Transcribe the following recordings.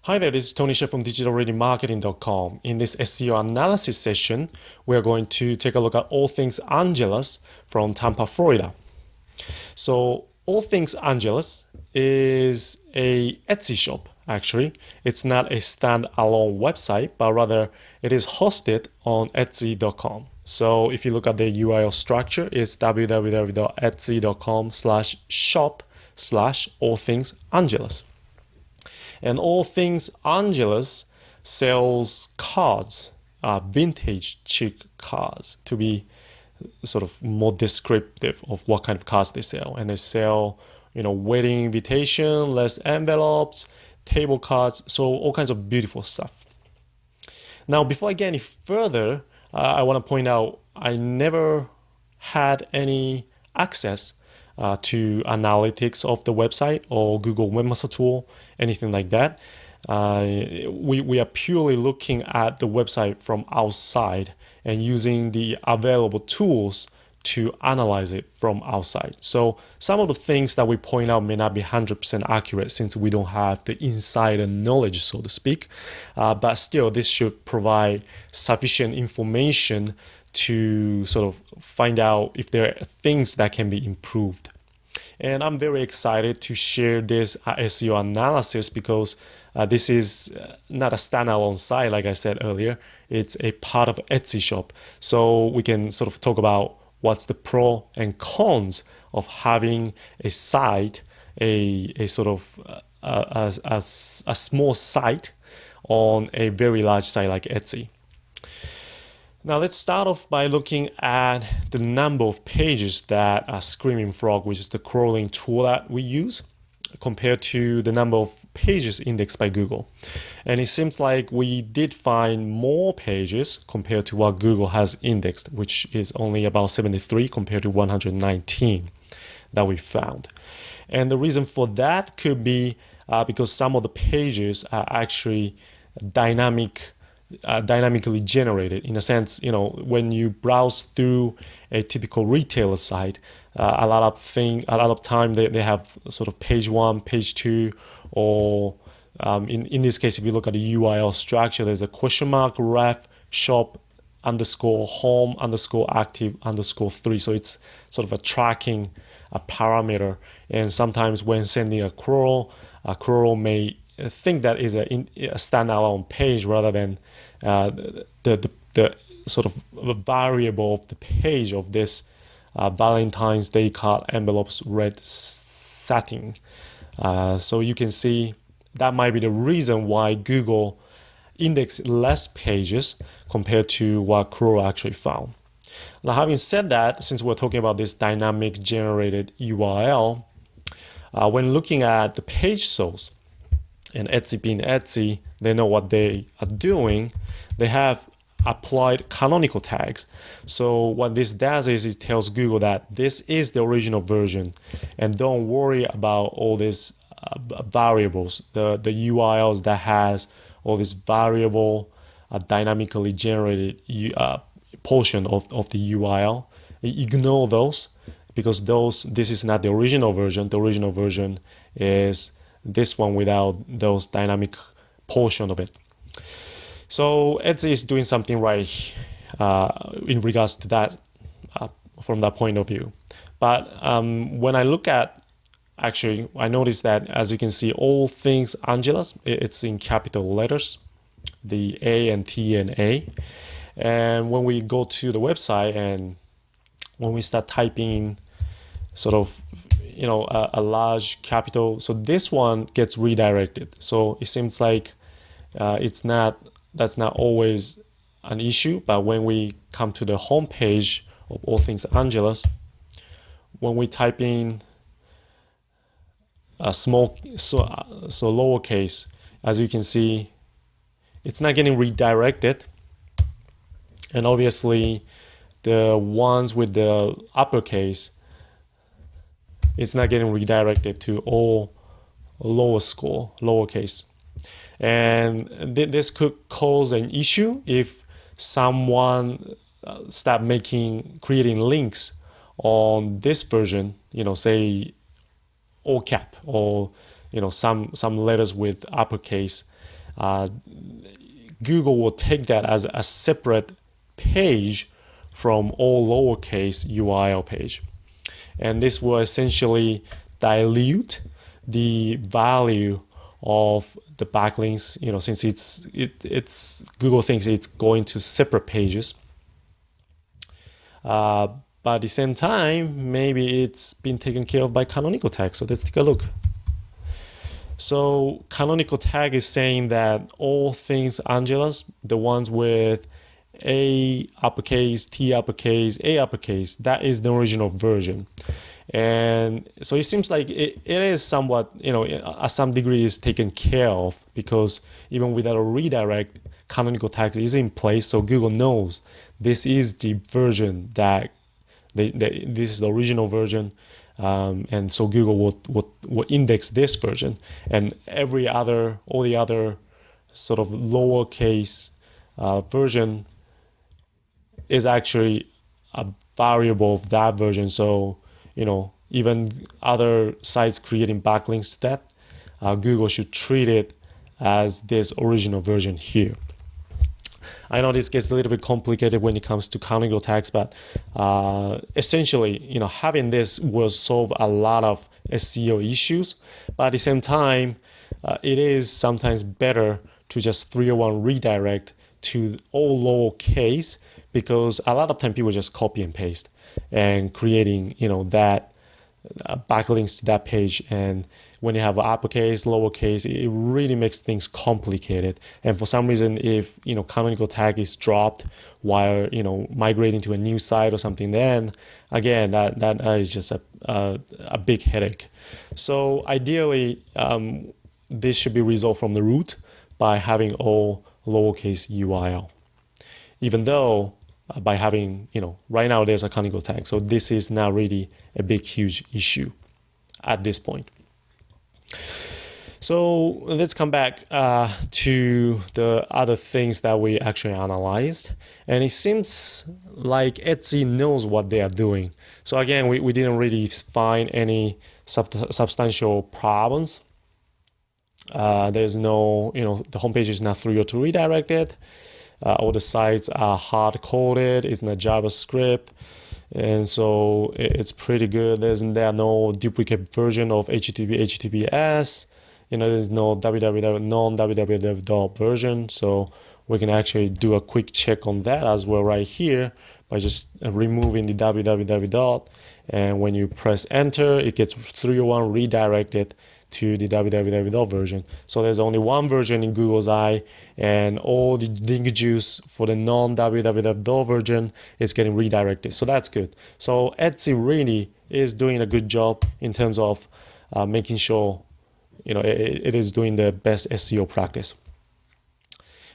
Hi there, this is Tony Sheh from digitalradiomarketing.com. In this SEO analysis session, we are going to take a look at All Things Angela's from Tampa, Florida. So All Things Angela's is a Etsy shop, actually. It's not a standalone website, but rather it is hosted on Etsy.com. So if you look at the URL structure, it's www.etsy.com/shop/allthingsangelas. And All Things Angela's sells cards, vintage chic cards, to be sort of more descriptive of what kind of cards they sell. And they sell, wedding invitation, less envelopes, table cards, so all kinds of beautiful stuff. Now, before I get any further, I want to point out I never had any access to analytics of the website or Google Webmaster Tool, anything like that. We are purely looking at the website from outside and using the available tools to analyze it from outside. So some of the things that we point out may not be 100% accurate since we don't have the insider knowledge, so to speak. But still, this should provide sufficient information to sort of find out if there are things that can be improved. And I'm very excited to share this SEO analysis because this is not a standalone site, like I said earlier. It's a part of Etsy shop. So we can sort of talk about what's the pro and cons of having a site, a sort of a small site on a very large site like Etsy. Now let's start off by looking at the number of pages that Screaming Frog, which is the crawling tool that we use, compared to the number of pages indexed by Google. And it seems like we did find more pages compared to what Google has indexed, which is only about 73 compared to 119 that we found. And the reason for that could be because some of the pages are actually dynamically generated. In a sense, when you browse through a typical retailer site, a lot of time they have sort of page 1, page 2, or in this case, if you look at the URL structure, there's a question mark, ref, shop, underscore, home, underscore, active, underscore 3. So it's sort of a tracking parameter. And sometimes when sending a crawl may think that is a standalone page rather than the sort of variable of the page of this Valentine's Day card envelopes red satin. So you can see that might be the reason why Google indexed less pages compared to what Crow actually found. Now, having said that, since we're talking about this dynamic generated URL, when looking at the page source, and Etsy being Etsy, they know what they are doing. They have applied canonical tags. So what this does is it tells Google that this is the original version, and don't worry about all these variables, the URLs that has all this variable dynamically generated portion of the URL. Ignore those because this is not the original version. The original version is this one without those dynamic portion of it. So Etsy is doing something right in regards to that from that point of view. But when I look at, actually, I noticed that, as you can see, All Things Angela's, it's in capital letters, the A and T and A. And when we go to the website and when we start typing sort of a large capital, so this one gets redirected. So it seems like that's not always an issue, but when we come to the home page of All Things Angela's, when we type in a small, so lowercase, as you can see, it's not getting redirected. And obviously the ones with the uppercase, it's not getting redirected to all lowercase. And this could cause an issue if someone start creating links on this version, say all cap or some letters with uppercase, Google will take that as a separate page from all lowercase URL page. And this will essentially dilute the value of the backlinks, since it's Google thinks it's going to separate pages. But at the same time, maybe it's been taken care of by canonical tag. So let's take a look. So canonical tag is saying that all things Angela's, the ones with A uppercase, T uppercase, A uppercase, that is the original version. And so it seems like it is somewhat, at some degree is taken care of, because even without a redirect, canonical tag is in place. So Google knows this is the version that this is the original version. And so Google will index this version, and all the other sort of lowercase version is actually a variable of that version. So, even other sites creating backlinks to that, Google should treat it as this original version here. I know this gets a little bit complicated when it comes to canonical tags, but essentially, having this will solve a lot of SEO issues. But at the same time, it is sometimes better to just 301 redirect to all lowercase, because a lot of time people just copy and paste and creating, that backlinks to that page. And when you have uppercase, lowercase, it really makes things complicated. And for some reason, if canonical tag is dropped while migrating to a new site or something, then again that is just a big headache. So ideally, this should be resolved from the root by having all lowercase URL. Even though by having right now there's a canonical tag, so this is not really a big huge issue at this point. So let's come back to the other things that we actually analyzed. And it seems like Etsy knows what they are doing. So again, we didn't really find any substantial problems. There's no, the homepage is not 302 redirected. All the sites are hard-coded. It's not JavaScript. And so it's pretty good. There are no duplicate version of HTTP, HTTPS. There's no www, non-www version. So we can actually do a quick check on that as well right here by just removing the www. And when you press enter, it gets 301 redirected to the www version. So there's only one version in Google's eye, and all the link juice for the non-www version is getting redirected. So that's good. So Etsy really is doing a good job in terms of making sure it is doing the best SEO practice.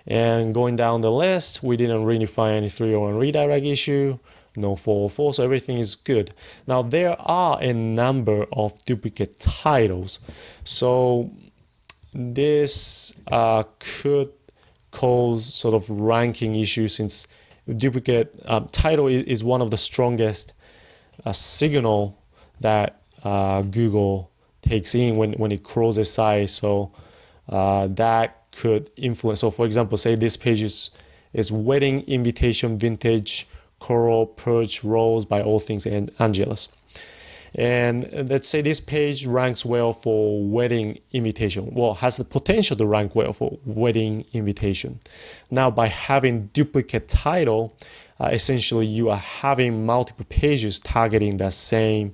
And going down the list, we didn't really find any 301 redirect issue, no 404, so everything is good. Now there are a number of duplicate titles, so this could cause sort of ranking issues, since duplicate title is one of the strongest signal that Google takes in when it crawls a site. So that could influence. So for example, say this page is wedding invitation vintage coral perch rose by AllThingsAngela's. And let's say this page ranks well for wedding invitation. Well, has the potential to rank well for wedding invitation. Now, by having duplicate title, essentially you are having multiple pages targeting that same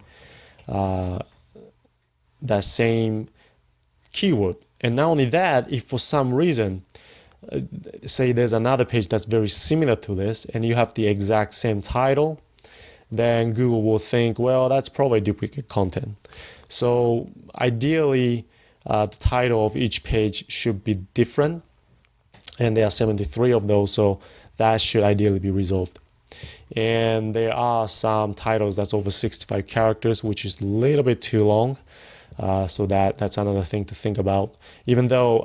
keyword. And not only that, if for some reason, say there's another page that's very similar to this, and you have the exact same title, then Google will think, well, that's probably duplicate content. So ideally, the title of each page should be different, and there are 73 of those, so that should ideally be resolved. And there are some titles that's over 65 characters, which is a little bit too long. So that's another thing to think about. Even though,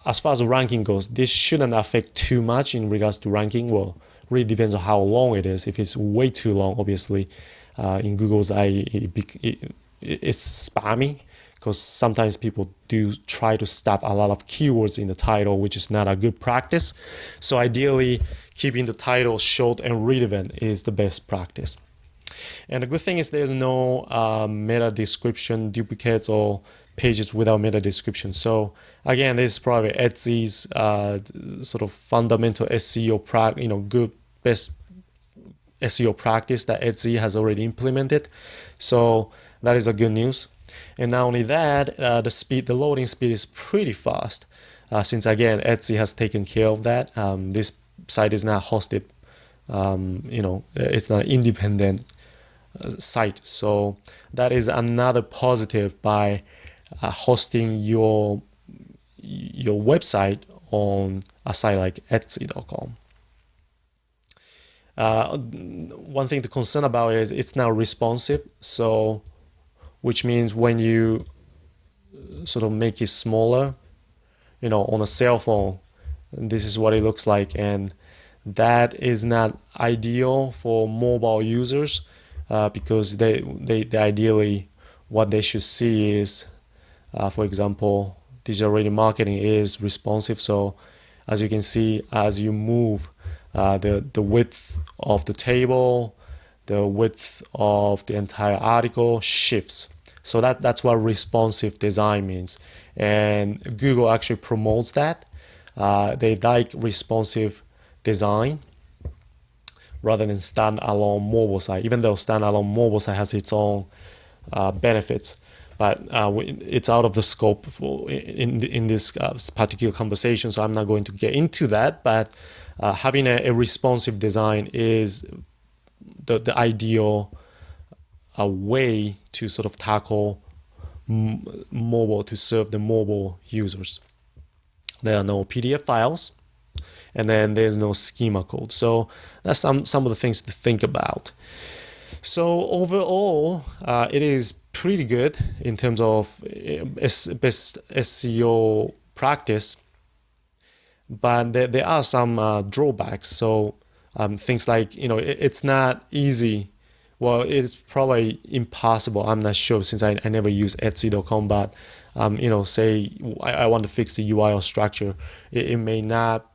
as far as ranking goes, this shouldn't affect too much in regards to ranking. Well, really depends on how long it is. If it's way too long, obviously, in Google's eye, it's spammy, because sometimes people do try to stuff a lot of keywords in the title, which is not a good practice. So ideally, keeping the title short and relevant is the best practice. And the good thing is there's no meta description duplicates or pages without meta description. So again, this is probably Etsy's sort of fundamental SEO good best SEO practice that Etsy has already implemented. So that is a good news. And not only that, the loading speed is pretty fast. Since again, Etsy has taken care of that. This site is not hosted. It's not an independent site. So that is another positive by hosting your website on a site like Etsy.com. One thing to concern about is it's not responsive. So, which means when you sort of make it smaller, on a cell phone, this is what it looks like, and that is not ideal for mobile users because they ideally what they should see is, for example, digital radio marketing is responsive. So as you can see, as you move the width of the table, the width of the entire article shifts. So that's what responsive design means. And Google actually promotes that. They like responsive design rather than standalone mobile site, even though standalone mobile site has its own benefits. But it's out of the scope in this particular conversation, so I'm not going to get into that. But having a responsive design is the ideal way to sort of tackle mobile, to serve the mobile users. There are no PDF files, and then there's no schema code. So that's some of the things to think about. So overall, it is pretty good in terms of best SEO practice, but there are some drawbacks. So things like, it's not easy. Well, it's probably impossible. I'm not sure since I never use Etsy.com, but say I want to fix the UI or structure, it may not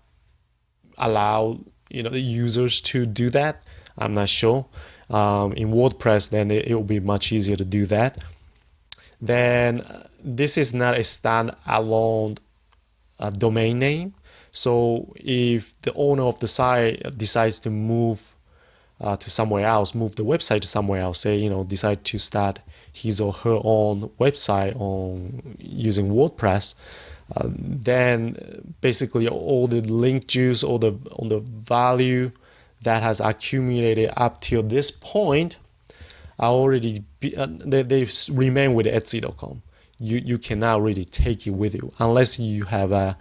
allow the users to do that. I'm not sure. In WordPress, then it will be much easier to do that. Then this is not a standalone domain name. So if the owner of the site decides to move to somewhere else, move the website to somewhere else, say, decide to start his or her own website on using WordPress, then basically all the link juice, all the value that has accumulated up till this point are already they remain with Etsy.com. You cannot really take it with you unless you have a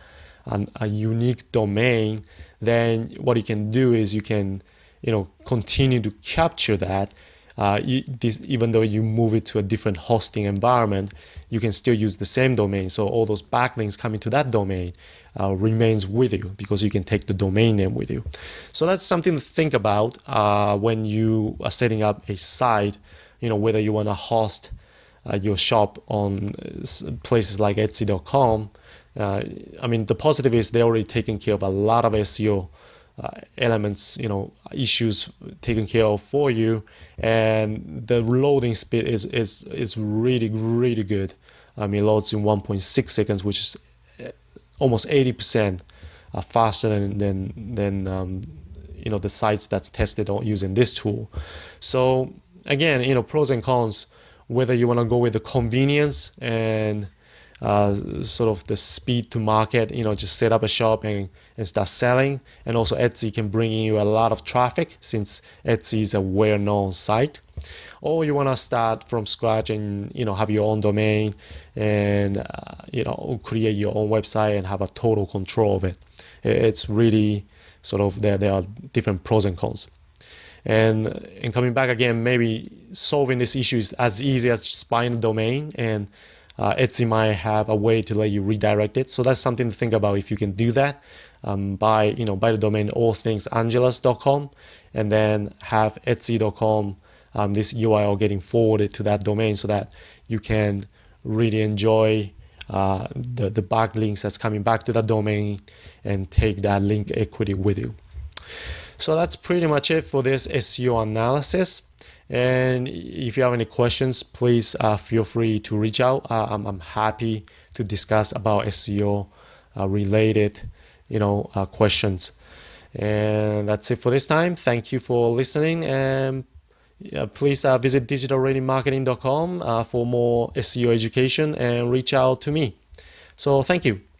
unique domain. Then what you can do is you can continue to capture that. Even though you move it to a different hosting environment, you can still use the same domain. So all those backlinks coming to that domain remains with you because you can take the domain name with you. So that's something to think about when you are setting up a site, whether you want to host your shop on places like Etsy.com. The positive is they're already taking care of a lot of SEO elements, issues taken care of for you, and the loading speed is really, really good. It loads in 1.6 seconds, which is almost 80% faster than the sites that's tested on using this tool. So again, pros and cons, whether you want to go with the convenience and sort of the speed to market, just set up a shop and start selling. And also Etsy can bring you a lot of traffic since Etsy is a well-known site. Or you want to start from scratch and have your own domain and create your own website and have a total control of it. It's really sort of there are different pros and cons. And coming back again, maybe solving this issue is as easy as just buying a domain, and Etsy might have a way to let you redirect it. So that's something to think about if you can do that. Buy the domain AllThingsAngela's.com and then have Etsy.com this URL getting forwarded to that domain so that you can really enjoy the backlinks that's coming back to the domain and take that link equity with you. So that's pretty much it for this SEO analysis. And if you have any questions, please feel free to reach out. I'm happy to discuss about SEO related, questions. And that's it for this time. Thank you for listening, and please visit digitalradiomarketing.com for more SEO education and reach out to me. So thank you.